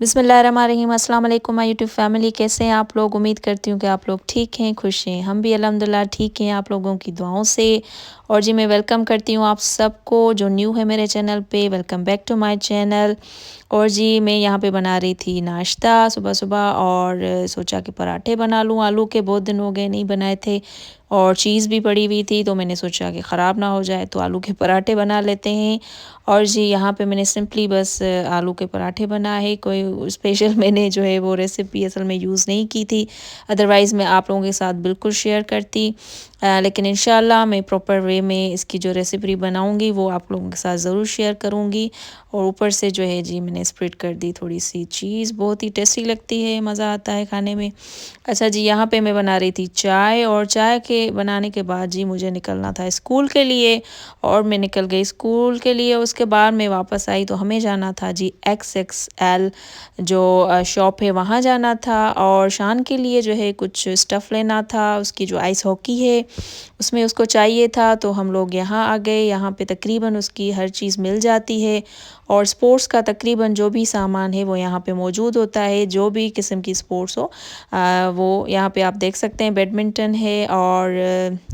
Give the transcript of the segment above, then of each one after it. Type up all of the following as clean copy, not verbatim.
बिस्मिल्लाहिर्रहमानिर्रहीम। अस्सलाम वालेकुम माय यूट्यूब फैमिली, कैसे हैं आप लोग? उम्मीद करती हूँ कि आप लोग ठीक हैं, खुश हैं। हम भी अल्हम्दुलिल्लाह ठीक हैं आप लोगों की दुआओं से। और जी मैं वेलकम करती हूँ आप सबको जो न्यू है मेरे चैनल पे। Welcome back to my channel. और जी मैं यहाँ पे बना रही थी नाश्ता सुबह-सुबह और सोचा कि पराठे बना लूँ आलू के, बहुत दिन हो गए नहीं बनाए थे। और चीज़ भी पड़ी हुई थी तो मैंने सोचा कि ख़राब ना हो जाए तो आलू के पराठे बना लेते हैं। और जी यहाँ पे मैंने सिंपली बस आलू के पराठे बनाए, कोई स्पेशल मैंने जो है वो रेसिपी असल में यूज़ नहीं की थी। अदरवाइज़ मैं आप लोगों के साथ बिल्कुल शेयर करती। लेकिन इंशाल्लाह मैं प्रॉपर वे में इसकी जो रेसिपी बनाऊंगी वो आप लोगों के साथ ज़रूर शेयर करूंगी। और ऊपर से जो है जी मैंने स्प्रेड कर दी थोड़ी सी चीज़, बहुत ही टेस्टी लगती है, मज़ा आता है खाने में। अच्छा जी यहाँ पे मैं बना रही थी चाय, और चाय के बनाने के बाद जी मुझे निकलना था स्कूल के लिए। और मैं निकल गई स्कूल के लिए। उसके बाद मैं वापस आई तो हमें जाना था जी XXL जो शॉप है वहाँ जाना था। और शान के लिए जो है कुछ स्टफ़ लेना था, उसकी जो आइस हॉकी है उसमें उसको चाहिए था। तो हम लोग यहाँ आ गए। यहाँ पे तकरीबन उसकी हर चीज़ मिल जाती है और स्पोर्ट्स का तकरीबन जो भी सामान है वो यहाँ पे मौजूद होता है, जो भी किस्म की स्पोर्ट्स हो वो यहाँ पे आप देख सकते हैं। बैडमिंटन है और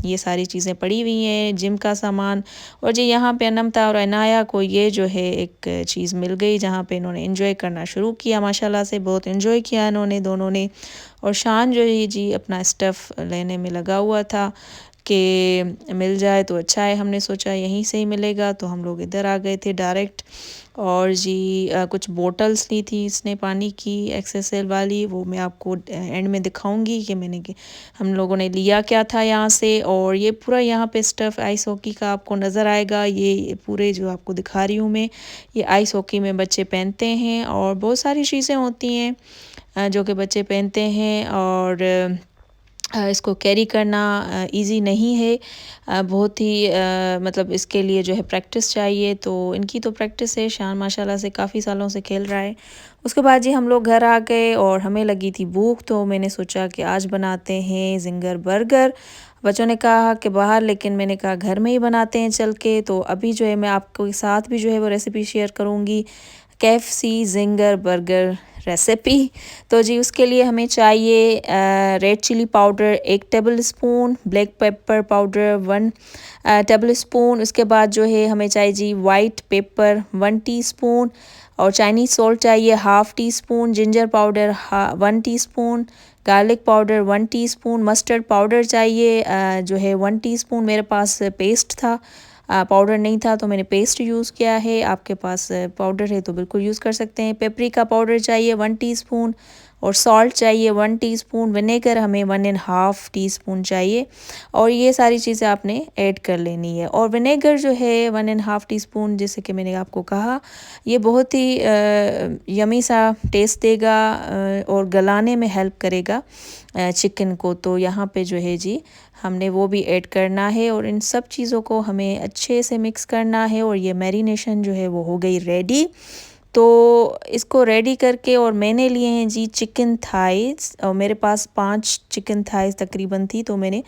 ये सारी चीज़ें पड़ी हुई हैं, जिम का सामान। और जी यहाँ पे अनमता और अनाया को ये जो है एक चीज़ मिल गई जहाँ पे इन्होंने एंजॉय करना शुरू किया। माशाल्लाह से बहुत एंजॉय किया इन्होंने दोनों ने। और शान जो है जी अपना स्टफ़ लेने में लगा हुआ था कि मिल जाए तो अच्छा है। हमने सोचा यहीं से ही मिलेगा तो हम लोग इधर आ गए थे डायरेक्ट। और जी कुछ बोटल्स ली थी इसने पानी की XXL वाली, वो मैं आपको एंड में दिखाऊंगी कि हम लोगों ने लिया क्या था यहाँ से। और ये पूरा यहाँ पे स्टफ़ आइस हॉकी का आपको नज़र आएगा। ये पूरे जो आपको दिखा रही हूँ मैं, ये आइस हॉकी में बच्चे पहनते हैं और बहुत सारी चीज़ें होती हैं जो कि बच्चे पहनते हैं। और इसको कैरी करना इजी नहीं है, बहुत ही मतलब इसके लिए जो है प्रैक्टिस चाहिए। तो इनकी तो प्रैक्टिस है, शान माशाल्लाह से काफ़ी सालों से खेल रहा है। उसके बाद जी हम लोग घर आ गए और हमें लगी थी भूख, तो मैंने सोचा कि आज बनाते हैं ज़िंगर बर्गर। बच्चों ने कहा कि बाहर, लेकिन मैंने कहा घर में ही बनाते हैं चल के। तो अभी जो है मैं आपको साथ भी जो है वो रेसिपी शेयर करूँगी, KFC ज़िंगर बर्गर रेसिपी। तो जी उसके लिए हमें चाहिए red chilli powder 1 tablespoon, black pepper powder 1 tablespoon. उसके बाद जो है हमें चाहिए जी वाइट पेपर 1 टीस्पून, और चाइनीज़ सॉल्ट चाहिए 1/2 teaspoon, ginger powder 1 teaspoon, garlic powder 1 teaspoon, mustard powder चाहिए जो है 1 टीस्पून। मेरे पास पेस्ट था, पाउडर नहीं था तो मैंने पेस्ट यूज़ किया है। आपके पास पाउडर है तो बिल्कुल यूज़ कर सकते हैं। पेपरिका पाउडर चाहिए 1 टीस्पून, और सॉल्ट चाहिए 1 टीस्पून। विनेगर हमें 1.5 टीस्पून चाहिए। और ये सारी चीज़ें आपने ऐड कर लेनी है। और विनेगर जो है 1.5 टीस्पून, जैसे कि मैंने आपको कहा, ये बहुत ही यमी सा टेस्ट देगा और गलाने में हेल्प करेगा चिकन को। तो यहाँ पे जो है जी हमने वो भी ऐड करना है और इन सब चीज़ों को हमें अच्छे से मिक्स करना है। और ये मैरिनेशन जो है वो हो गई रेडी। तो इसको रेडी करके, और मैंने लिए हैं जी चिकन थाइस, और मेरे पास 5 चिकन थाइस तकरीबन थी तो मैंने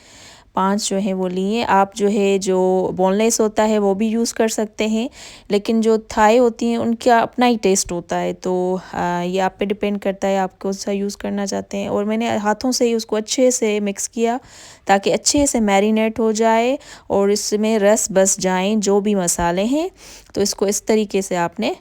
5 जो है वो लिए। आप जो है जो बोनलेस होता है वो भी यूज़ कर सकते हैं, लेकिन जो थाई होती हैं उनका अपना ही टेस्ट होता है। तो ये आप पे डिपेंड करता है आप कौन सा यूज़ करना चाहते हैं। और मैंने हाथों से ही उसको अच्छे से मिक्स किया ताकि अच्छे से मैरिनेट हो जाए और इसमें रस बस जाएं जो भी मसाले हैं। तो इसको इस तरीके से आपने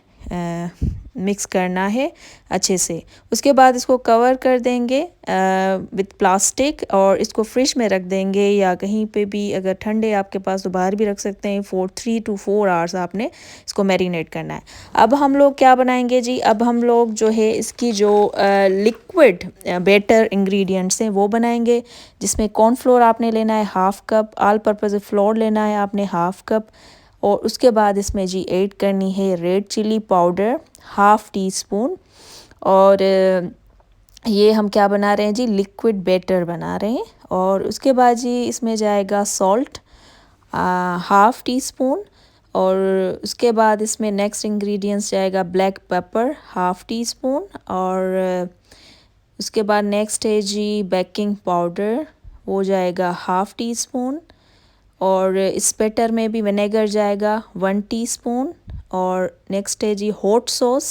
मिक्स करना है अच्छे से। उसके बाद इसको कवर कर देंगे विद प्लास्टिक, और इसको फ्रिज में रख देंगे या कहीं पे भी, अगर ठंडे आपके पास तो बाहर भी रख सकते हैं। 3 to 4 आवर्स आपने इसको मैरिनेट करना है। अब हम लोग क्या बनाएंगे जी, अब हम लोग जो है इसकी जो लिक्विड बेटर इंग्रेडिएंट्स हैं वो बनाएंगे, जिसमें कॉर्नफ्लोर आपने लेना है 1/2 कप, ऑल पर्पज़ फ्लोर लेना है आपने 1/2 कप। और उसके बाद इसमें जी ऐड करनी है रेड चिली पाउडर 1/2 टीस्पून। और ये हम क्या बना रहे हैं जी, लिक्विड बैटर बना रहे हैं। और उसके बाद जी इसमें जाएगा सॉल्ट 1/2 टीस्पून। और उसके बाद इसमें नेक्स्ट इंग्रेडिएंट्स जाएगा ब्लैक पेपर 1/2 टीस्पून। और उसके बाद नेक्स्ट है जी बेकिंग पाउडर, वो जाएगा 1/2 टीस्पून। और इस बैटर में भी विनेगर जाएगा 1 टीस्पून। और नेक्स्ट है जी हॉट सॉस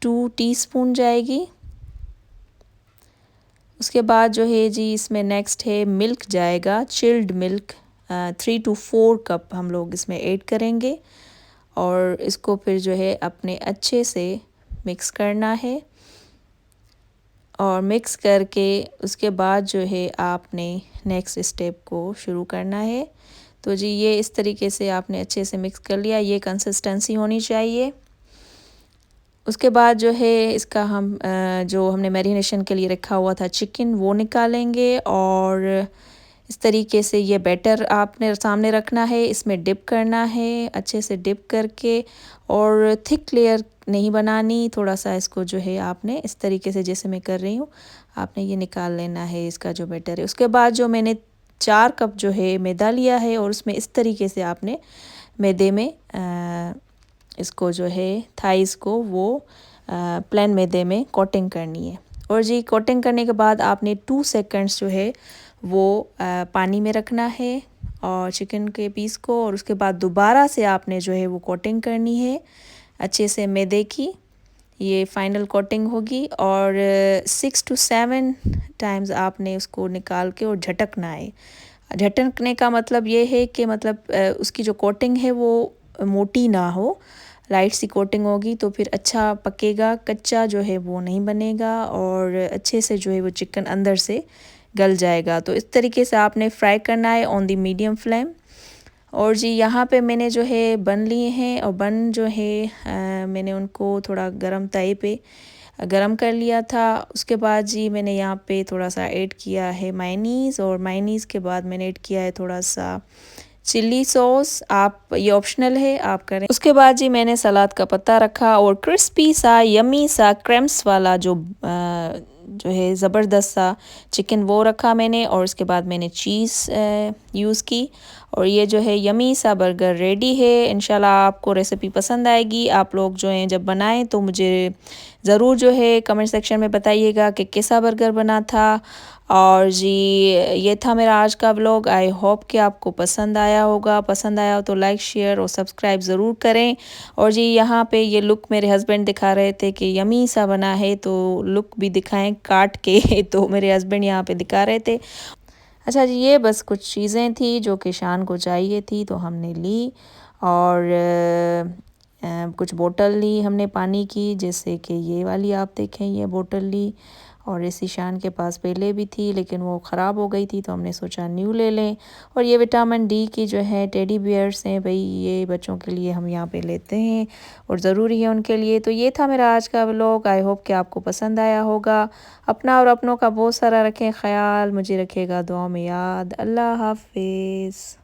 2 टीस्पून जाएगी। उसके बाद जो है जी इसमें नेक्स्ट है मिल्क जाएगा, चिल्ड मिल्क 3 to 4 कप हम लोग इसमें ऐड करेंगे और इसको फिर जो है अपने अच्छे से मिक्स करना है। और मिक्स करके उसके बाद जो है आपने नेक्स्ट स्टेप को शुरू करना है। तो जी ये इस तरीके से आपने अच्छे से मिक्स कर लिया, ये कंसिस्टेंसी होनी चाहिए। उसके बाद जो है इसका हम जो हमने मैरिनेशन के लिए रखा हुआ था चिकन वो निकालेंगे और इस तरीके से ये बैटर आपने सामने रखना है, इसमें डिप करना है अच्छे से डिप करके और थिक लेयर नहीं बनानी, थोड़ा सा इसको जो है आपने इस तरीके से जैसे मैं कर रही हूँ आपने ये निकाल लेना है इसका जो बैटर है। उसके बाद जो मैंने 4 कप जो है मैदा लिया है और उसमें इस तरीके से आपने मैदे में इसको जो है थाइस को वो प्लेन मैदे में कोटिंग करनी है। और जी कोटिंग करने के बाद आपने 2 सेकंड्स जो है वो पानी में रखना है और चिकन के पीस को, और उसके बाद दोबारा से आपने जो है वो कोटिंग करनी है अच्छे से मैदे की, ये फाइनल कोटिंग होगी। और 6 to 7 टाइम्स आपने उसको निकाल के और झटकना है। झटकने का मतलब ये है कि मतलब उसकी जो कोटिंग है वो मोटी ना हो, लाइट सी कोटिंग होगी तो फिर अच्छा पकेगा, कच्चा जो है वो नहीं बनेगा और अच्छे से जो है वो चिकन अंदर से गल जाएगा। तो इस तरीके से आपने फ्राई करना है ऑन द मीडियम फ्लेम। और जी यहाँ पे मैंने जो है बन लिए हैं और बन जो है मैंने उनको थोड़ा गरम तवे पे गरम कर लिया था। उसके बाद जी मैंने यहाँ पे थोड़ा सा ऐड किया है मायनीज़ और मायनीज़ के बाद मैंने ऐड किया है थोड़ा सा चिल्ली सॉस, आप ये ऑप्शनल है आप करें। उसके बाद जी मैंने सलाद का पत्ता रखा और क्रिस्पी सा यमी सा क्रैम्स वाला जो है ज़बरदस्त सा चिकन वो रखा मैंने और उसके बाद मैंने चीज़ यूज़ की और ये जो है यमी सा बर्गर रेडी है। इंशाल्लाह आपको रेसिपी पसंद आएगी। आप लोग जो हैं जब बनाएं तो मुझे ज़रूर जो है कमेंट सेक्शन में बताइएगा कि कैसा बर्गर बना था। और जी ये था मेरा आज का व्लॉग। आई होप कि आपको पसंद आया होगा, पसंद आया हो तो लाइक शेयर और सब्सक्राइब ज़रूर करें। और जी यहाँ पे ये लुक मेरे हस्बैंड दिखा रहे थे कि यमी सा बना है तो लुक भी दिखाएं काट के तो मेरे हस्बैंड यहाँ पे दिखा रहे थे। अच्छा जी ये बस कुछ चीज़ें थी जो कि शान को चाहिए थी तो हमने ली और कुछ बोतल ली हमने पानी की, जैसे कि ये वाली आप देखें ये बोतल ली और इसी शान के पास पहले भी थी लेकिन वो ख़राब हो गई थी तो हमने सोचा न्यू ले लें। और ये विटामिन डी की जो है टेडी बियर्स हैं भाई, ये बच्चों के लिए हम यहाँ पे लेते हैं और ज़रूरी है उनके लिए। तो ये था मेरा आज का व्लॉग। आई होप कि आपको पसंद आया होगा। अपना और अपनों का बहुत सारा रखें ख्याल, मुझे रखेगा दुआ में याद। अल्लाह हाफिज़।